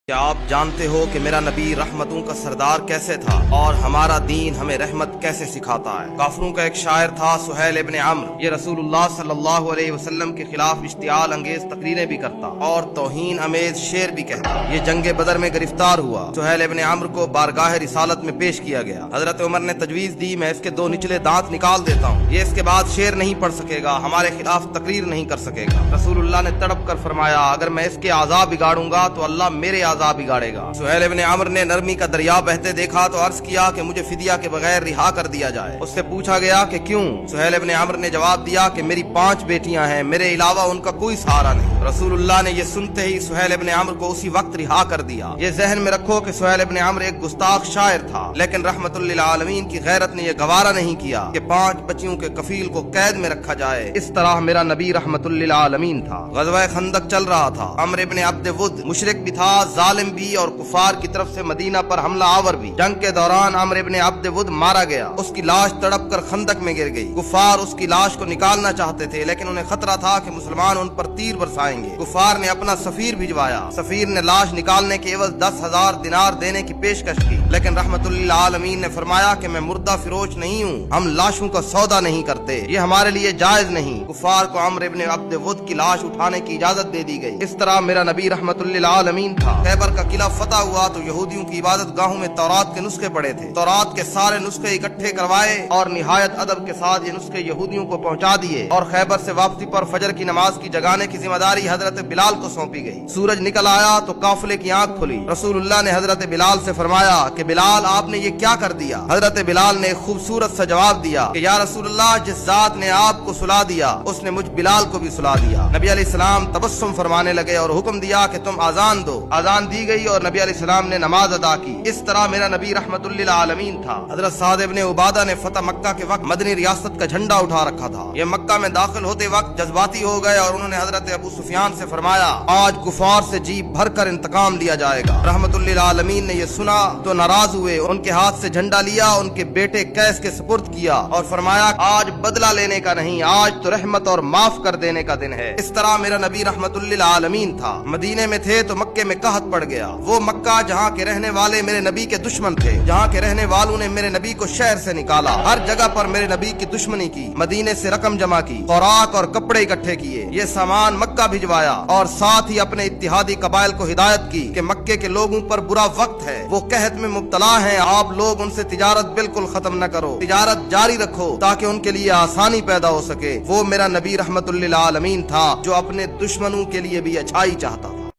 کیا آپ جانتے ہو کہ میرا نبی رحمتوں کا سردار کیسے تھا اور ہمارا دین ہمیں رحمت کیسے سکھاتا ہے؟ کافروں کا ایک شاعر تھا سہیل ابن عمرو، یہ رسول اللہ صلی اللہ علیہ وسلم کے خلاف اشتعال انگیز تقریریں بھی کرتا اور توہین امیز شعر بھی کہتا۔ یہ جنگ بدر میں گرفتار ہوا۔ سہیل ابن عمرو کو بارگاہ رسالت میں پیش کیا گیا۔ حضرت عمر نے تجویز دی میں اس کے 2 نچلے دانت نکال دیتا ہوں، یہ اس کے بعد شعر نہیں پڑھ سکے گا، ہمارے خلاف تقریر نہیں کر سکے گا۔ رسول اللہ نے تڑپ کر فرمایا اگر میں اس کے اعضاء بگاڑوں گا تو اللہ میرے اعضاء بگاڑے گا۔ سہیل ابن عمرو نے نرمی کا دریا بہتے دیکھا تو عرض کیا کہ مجھے فدیہ کے بغیر رہا کر دیا جائے۔ اس سے پوچھا گیا کہ کیوں؟ سہیل ابن عمرو نے جواب دیا کہ میری 5 بیٹیاں ہیں، میرے علاوہ ان کا کوئی سہارا نہیں۔ رسول اللہ نے یہ سنتے ہی سہیل ابن عمرو کو اسی وقت رہا کر دیا۔ یہ ذہن میں رکھو کہ سہیل ابن عمرو ایک گستاخ شاعر تھا، لیکن رحمت للعالمین کی غیرت نے یہ گوارا نہیں کیا کہ 5 بچیوں کے کفیل کو قید میں رکھا جائے۔ اس طرح میرا نبی رحمت للعالمین تھا۔ غزوہ خندق چل رہا تھا۔ عمرو ابن عبد ود مشرک بھی تھا، ظالم بھی اور کفار کی طرف سے مدینہ پر حملہ آور بھی۔ جنگ کے دوران عمرو ابن عبد ود مارا گیا، اس کی لاش تڑپ کر خندق میں گر گئی۔ کفار اس کی لاش کو نکالنا چاہتے تھے، لیکن انہیں خطرہ تھا کہ مسلمان ان پر تیر برسائیں گے۔ کفار نے اپنا سفیر بھجوایا۔ سفیر نے لاش نکالنے کے عوض 10,000 دینار دینے کی پیشکش کی، لیکن رحمت للعالمین نے فرمایا کہ میں مردہ فروش نہیں ہوں، ہم لاشوں کا سودا نہیں کرتے، یہ ہمارے لیے جائز نہیں۔ کفار کو عمرو ابن عبد ود کی لاش اٹھانے کی اجازت دے دی گئی۔ اس طرح میرا نبی رحمت للعالمین تھا۔ خیبر کا قلعہ فتح ہوا تو یہودیوں کی عبادت گاہوں میں تورات کے نسخے پڑے تھے۔ تورات کے سارے نسخے اکٹھے کروائے اور نہایت ادب کے ساتھ یہ نسخے یہودیوں کو پہنچا دیے، اور خیبر سے واپسی پر فجر کی نماز کی جگانے کی ذمہ داری حضرت بلال کو سونپی گئی۔ سورج نکل آیا تو قافلے کی آنکھ کھلی۔ رسول اللہ نے حضرت بلال سے فرمایا کہ بلال آپ نے یہ کیا کر دیا؟ حضرت بلال نے خوبصورت سا جواب دیا کہ یا رسول اللہ جس ذات نے آپ کو سلا دیا اس نے مجھ بلال کو بھی سلا دیا۔ نبی علیہ السلام تبسم فرمانے لگے اور حکم دیا کہ تم اذان دو۔ اذان دی گئی اور نبی علیہ السلام نے نماز ادا کی۔ اس طرح میرا نبی رحمت للعالمین تھا۔ حضرت سعد ابن عبادہ نے فتح مکہ کے وقت مدنی ریاست کا جھنڈا اٹھا رکھا تھا۔ یہ مکہ میں داخل ہوتے وقت جذباتی ہو گئے اور انہوں نے حضرت ابو سفیان سے فرمایا آج کفار سے جی بھر کر انتقام لیا جائے گا۔ رحمت للعالمین نے یہ سنا تو ناراض ہوئے، ان کے ہاتھ سے جھنڈا لیا، ان کے بیٹے قیس کے سپرد کیا اور فرمایا آج بدلہ لینے کا نہیں، آج تو رحمت اور معاف کر دینے کا دن ہے۔ اس طرح میرا نبی رحمت للعالمین تھا۔ مدینے میں تھے تو مکے میں قحط پڑ گیا، وہ مکہ جہاں کے رہنے والے میرے نبی کے دشمن تھے، جہاں کے رہنے والوں نے میرے نبی کو شہر سے نکالا، ہر جگہ پر میرے نبی کی دشمنی کی، مدینے سے رقم جمع کی، خوراک اور کپڑے اکٹھے کیے، یہ سامان مکہ بھجوایا اور ساتھ ہی اپنے اتحادی قبائل کو ہدایت کی کہ مکے کے لوگوں پر برا وقت ہے، وہ قحط میں مبتلا ہیں، آپ لوگ ان سے تجارت بالکل ختم نہ کرو، تجارت جاری رکھو تاکہ ان کے لیے آسانی پیدا ہو سکے۔ وہ میرا نبی رحمت للعالمین تھا جو اپنے دشمنوں کے لیے بھی اچھائی چاہتا۔